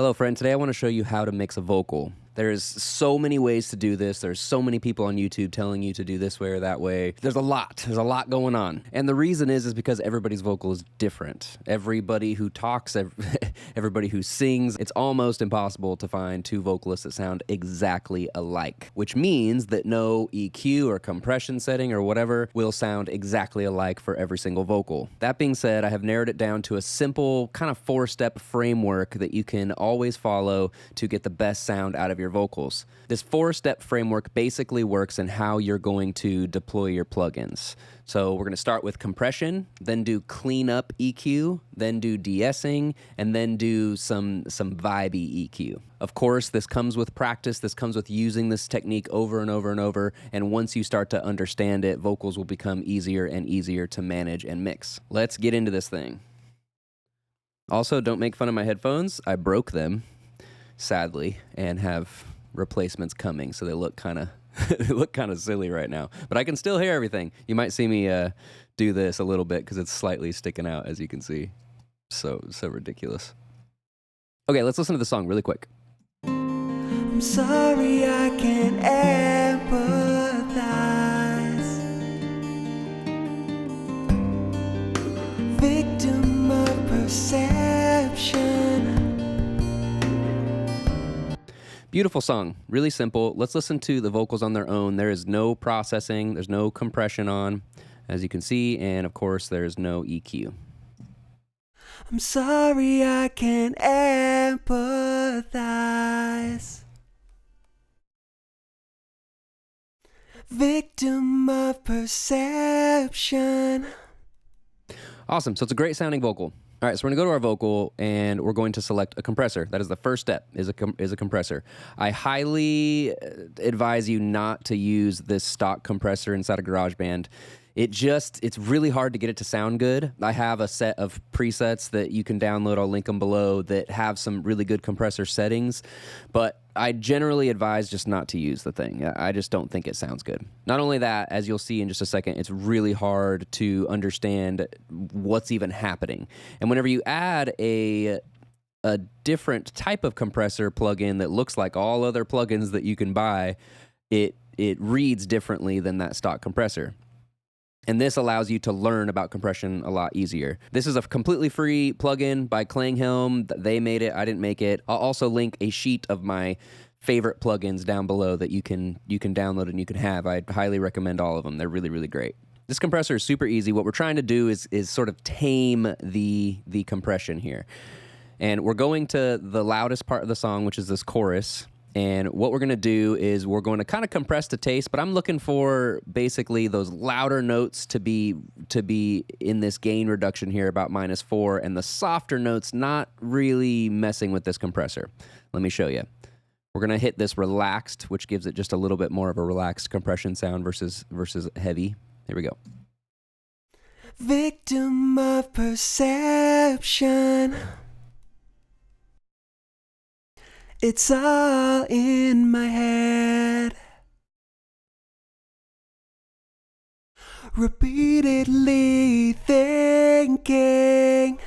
Hello, friend. Today I want to show you how to mix a vocal. There's so many ways to do this. There's so many people on YouTube telling you to do this way or that way. There's a lot going on. And the reason is because everybody's vocal is different. Everybody who talks, everybody who sings, it's almost impossible to find two vocalists that sound exactly alike, which means that no EQ or compression setting or whatever will sound exactly alike for every single vocal. That being said, I have narrowed it down to a simple kind of 4-step framework that you can always follow to get the best sound out of your vocals. This 4-step framework basically works in how you're going to deploy your plugins. So we're going to start with compression, then do clean up EQ, then do de-essing, and then do some vibey EQ. Of course, this comes with practice. This comes with using this technique over and over and over. And once you start to understand it, vocals will become easier and easier to manage and mix. Let's get into this thing. Also, don't make fun of my headphones. I broke them, sadly, and have replacements coming, so they look kind of silly right now. But I can still hear everything. You might see me do this a little bit because it's slightly sticking out, as you can see. So ridiculous. Okay, let's listen to the song really quick. I'm sorry I can't empathize. Victim of perception. Beautiful song, really simple. Let's listen to the vocals on their own. There is no processing, there's no compression on, as you can see, and of course there's no EQ. I'm sorry I can't empathize. Victim of perception. Awesome, so it's a great sounding vocal. All right, so we're gonna go to our vocal and we're going to select a compressor. That is the first step, is a compressor. I highly advise you not to use this stock compressor inside of GarageBand. It's really hard to get it to sound good. I have a set of presets that you can download, I'll link them below, that have some really good compressor settings, but I generally advise just not to use the thing. I just don't think it sounds good. Not only that, as you'll see in just a second, it's really hard to understand what's even happening. And whenever you add a different type of compressor plugin that looks like all other plugins that you can buy, it reads differently than that stock compressor. And this allows you to learn about compression a lot easier. This is a completely free plugin by Klanghelm. They made it, I didn't make it. I'll also link a sheet of my favorite plugins down below that you can download and you can have. I highly recommend all of them. They're really, really great. This compressor is super easy. What we're trying to do is sort of tame the compression here. And we're going to the loudest part of the song, which is this chorus. And what we're going to do is we're going to kind of compress to taste, but I'm looking for basically those louder notes to be in this gain reduction here, about -4, and the softer notes not really messing with this compressor. Let me show you. We're going to hit this relaxed, which gives it just a little bit more of a relaxed compression sound versus heavy. Here we go. Victim of perception. It's all in my head. Repeatedly thinking.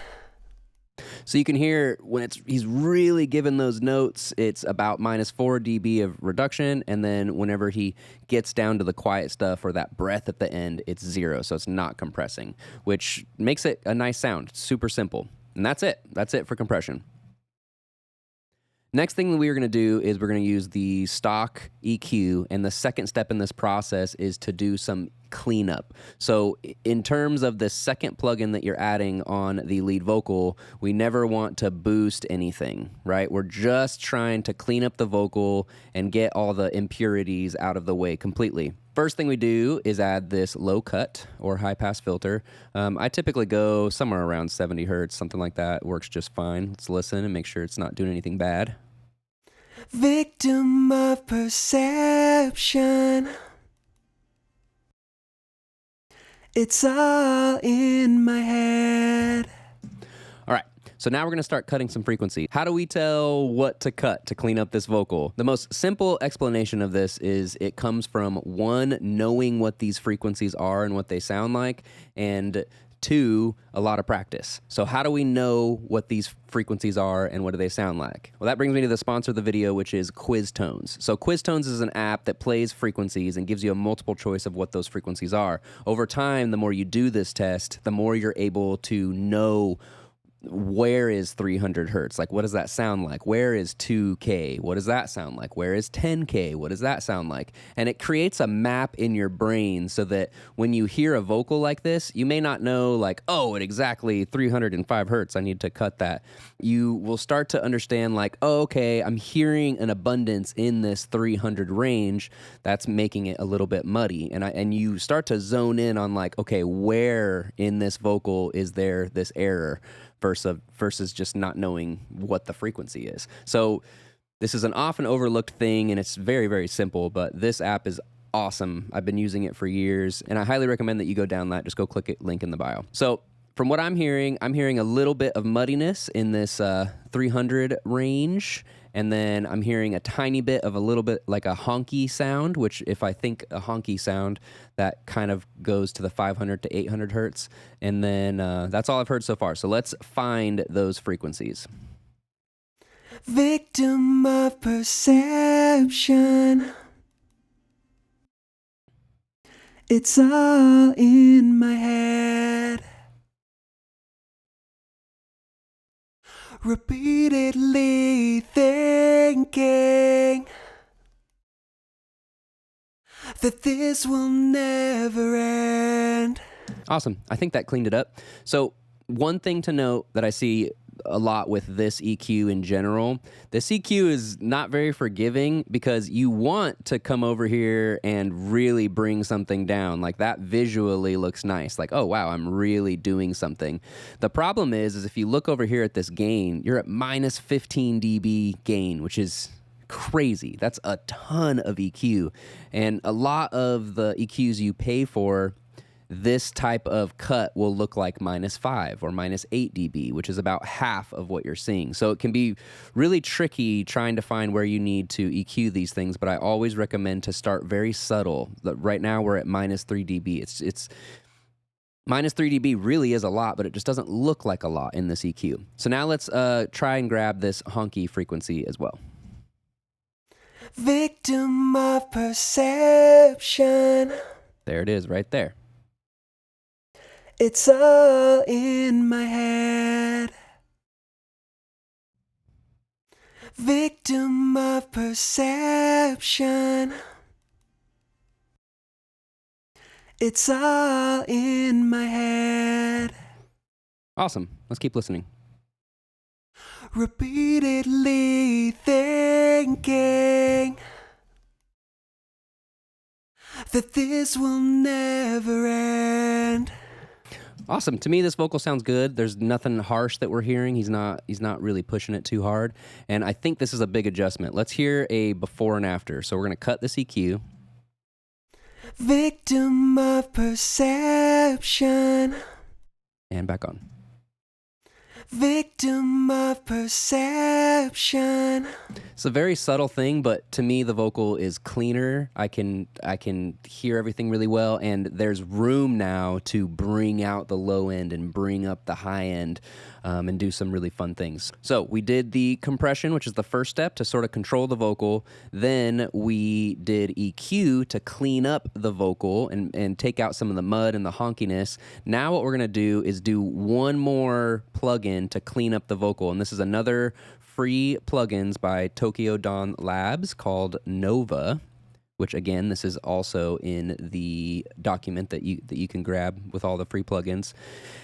So you can hear when he's really giving those notes, it's about -4 dB of reduction, and then whenever he gets down to the quiet stuff or that breath at the end, it's 0, so it's not compressing, which makes it a nice sound. Super simple. And that's it. That's it for compression. Next thing that we're going to do is we're going to use the stock EQ, and the second step in this process is to do some cleanup. So in terms of the second plugin that you're adding on the lead vocal, we never want to boost anything, right? We're just trying to clean up the vocal and get all the impurities out of the way completely. First thing we do is add this low cut or high pass filter. I typically go somewhere around 70 hertz, something like that. It works just fine. Let's listen and make sure it's not doing anything bad. Victim of perception. It's all in my head. All right, so now we're going to start cutting some frequency. How do we tell what to cut to clean up this vocal? The most simple explanation of this is it comes from, one, knowing what these frequencies are and what they sound like, and 2, a lot of practice. So how do we know what these frequencies are and what do they sound like? Well, that brings me to the sponsor of the video, which is Quiz Tones. So Quiz Tones is an app that plays frequencies and gives you a multiple choice of what those frequencies are. Over time, the more you do this test, the more you're able to know where is 300 hertz? Like, what does that sound like? Where is 2K? What does that sound like? Where is 10K? What does that sound like? And it creates a map in your brain so that when you hear a vocal like this, you may not know, like, oh, at exactly 305 hertz, I need to cut that. You will start to understand, like, oh, okay, I'm hearing an abundance in this 300 range. That's making it a little bit muddy. And you start to zone in on, like, okay, where in this vocal is there this error? Versus just not knowing what the frequency is. So this is an often overlooked thing, and it's very, very simple, but this app is awesome. I've been using it for years, and I highly recommend that you go download that. Just go click it, link in the bio. So from what I'm hearing a little bit of muddiness in this 300 range, and then I'm hearing a tiny bit of a little bit like a honky sound, which if I think a honky sound, that kind of goes to the 500 to 800 hertz. And then that's all I've heard so far. So let's find those frequencies. Victim of perception. It's all in my head. Repeatedly thinking that this will never end. Awesome. I think that cleaned it up. So one thing to note that I see a lot with this EQ in general, this EQ is not very forgiving because you want to come over here and really bring something down. Like that visually looks nice. Like, oh, wow, I'm really doing something. The problem is if you look over here at this gain, you're at minus 15 dB gain, which is crazy. That's a ton of EQ. And a lot of the EQs you pay for, this type of cut will look like -5 or -8 dB, which is about half of what you're seeing. So it can be really tricky trying to find where you need to EQ these things, but I always recommend to start very subtle. Right now we're at -3 dB. It's -3 dB really is a lot, but it just doesn't look like a lot in this EQ. So now let's try and grab this honky frequency as well. Victim of perception. There it is right there. It's all in my head. Victim of perception. It's all in my head. Awesome. Let's keep listening. Repeatedly thinking that this will never end. Awesome. To me, this vocal sounds good. There's nothing harsh that we're hearing. He's not really pushing it too hard. And I think this is a big adjustment. Let's hear a before and after. So we're going to cut this EQ. Victim of perception. And back on. Victim of perception. It's a very subtle thing, but to me, the vocal is cleaner. I can hear everything really well, and there's room now to bring out the low end and bring up the high end and do some really fun things. So we did the compression, which is the first step to sort of control the vocal. Then we did EQ to clean up the vocal and take out some of the mud and the honkiness. Now what we're going to do is do one more plugin to clean up the vocal, and this is another free plugins by Tokyo Dawn Labs called Nova, which again, this is also in the document that you can grab with all the free plugins.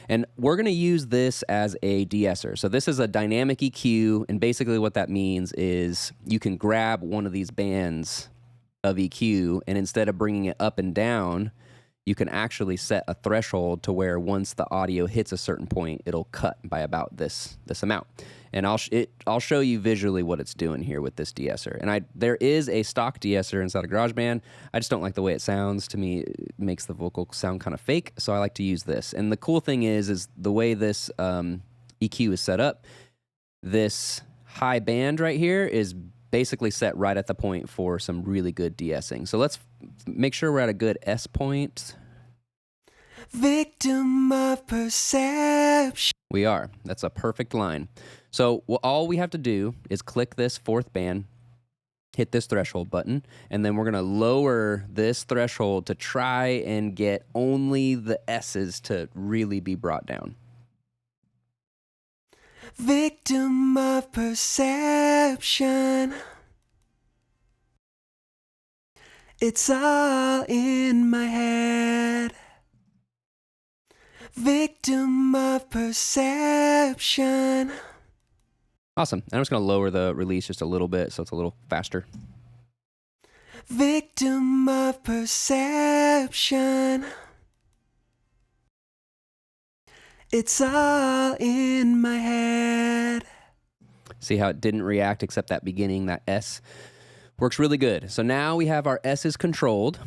And we're going to use this as a de-esser. So this is a dynamic EQ, and basically what that means is you can grab one of these bands of EQ, and instead of bringing it up and down, you can actually set a threshold to where once the audio hits a certain point, it'll cut by about this amount. And I'll show you visually what it's doing here with this de-esser. And there is a stock de-esser inside of GarageBand. I just don't like the way it sounds. To me, it makes the vocal sound kind of fake, so I like to use this. And the cool thing is the way this EQ is set up, this high band right here is basically set right at the point for some really good de-essing. So let's make sure we're at a good S point. victim of perception. We are. That's a perfect line. So all we have to do is click this fourth band, hit this threshold button, and then we're going to lower this threshold to try and get only the S's to really be brought down. Victim of perception. It's all in my head. Victim of perception. Awesome. And I'm just going to lower the release just a little bit so it's a little faster. Victim of perception. It's all in my head. See how it didn't react except that beginning, that S? Works really good. So now we have our S's controlled.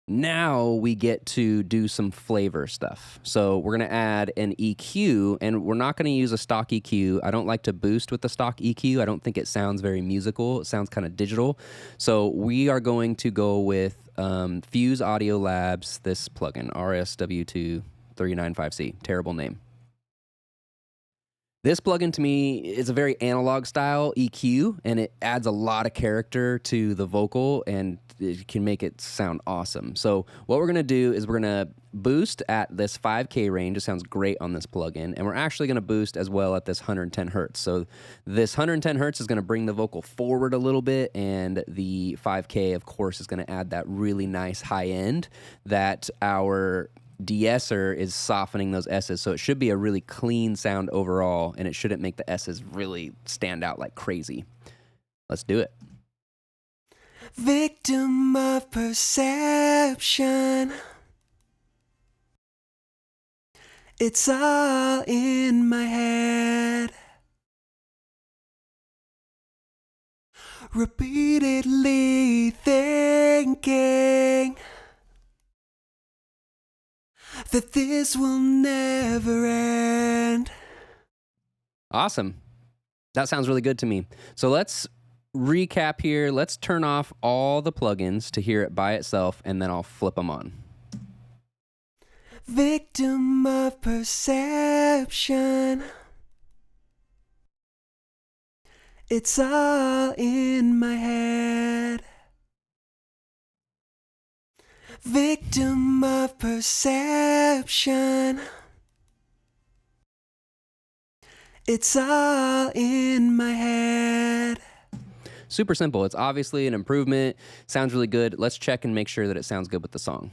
Now we get to do some flavor stuff. So we're going to add an EQ, and we're not going to use a stock EQ. I don't like to boost with the stock EQ. I don't think it sounds very musical. It sounds kind of digital. So we are going to go with Fuse Audio Labs, this plugin, RSW2395C. Terrible name. This plugin to me is a very analog style EQ, and it adds a lot of character to the vocal, and it can make it sound awesome. So what we're going to do is we're going to boost at this 5K range. It sounds great on this plugin, and we're actually going to boost as well at this 110 hertz. So this 110 hertz is going to bring the vocal forward a little bit, and the 5K, of course, is going to add that really nice high end that our de-esser is softening those S's, so it should be a really clean sound overall, and it shouldn't make the S's really stand out like crazy. Let's do it. Victim of perception. It's all in my head. Repeatedly thinking that this will never end. Awesome. That sounds really good to me. So let's recap here. Let's turn off all the plugins to hear it by itself, and then I'll flip them on. Victim of perception. It's all in my head. Victim of perception. It's all in my head. Super simple. It's obviously an improvement. Sounds really good. Let's check and make sure that it sounds good with the song.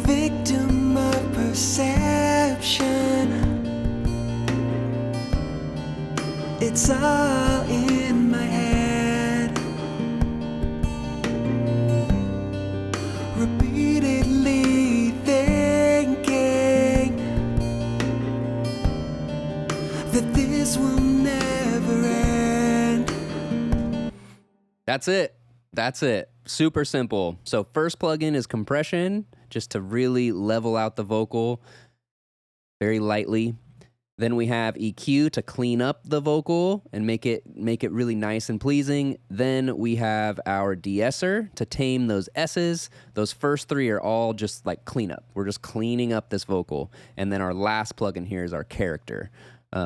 Victim of perception. It's all in my head. Repeatedly thinking that this will never end. That's it. That's it. Super simple. So first plugin is compression, just to really level out the vocal very lightly. Then we have EQ to clean up the vocal and make it really nice and pleasing. Then we have our de-esser to tame those S's. Those first three are all just like cleanup. We're just cleaning up this vocal. And then our last plugin here is our character.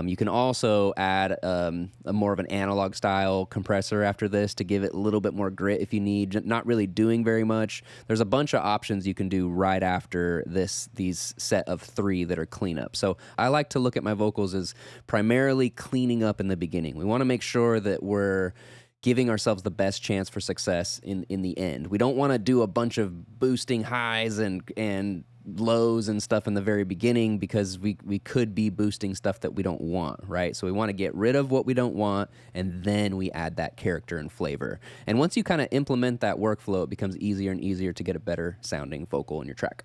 You can also add a more of an analog style compressor after this to give it a little bit more grit if you need, not really doing very much. There's a bunch of options you can do right after these set of three that are cleanup. So I like to look at my vocals as primarily cleaning up in the beginning. We want to make sure that we're giving ourselves the best chance for success in the end. We don't want to do a bunch of boosting highs and lows and stuff in the very beginning, because we could be boosting stuff that we don't want, right? So we want to get rid of what we don't want, and then we add that character and flavor. And once you kind of implement that workflow, it becomes easier and easier to get a better sounding vocal in your track.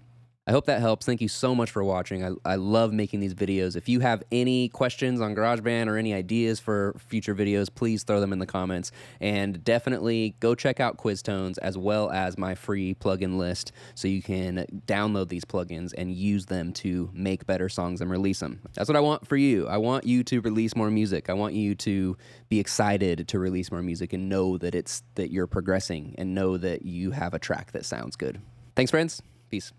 I hope that helps. Thank you so much for watching. I love making these videos. If you have any questions on GarageBand or any ideas for future videos, please throw them in the comments. And definitely go check out QuizTones as well as my free plugin list so you can download these plugins and use them to make better songs and release them. That's what I want for you. I want you to release more music. I want you to be excited to release more music and know that you're progressing and know that you have a track that sounds good. Thanks, friends. Peace.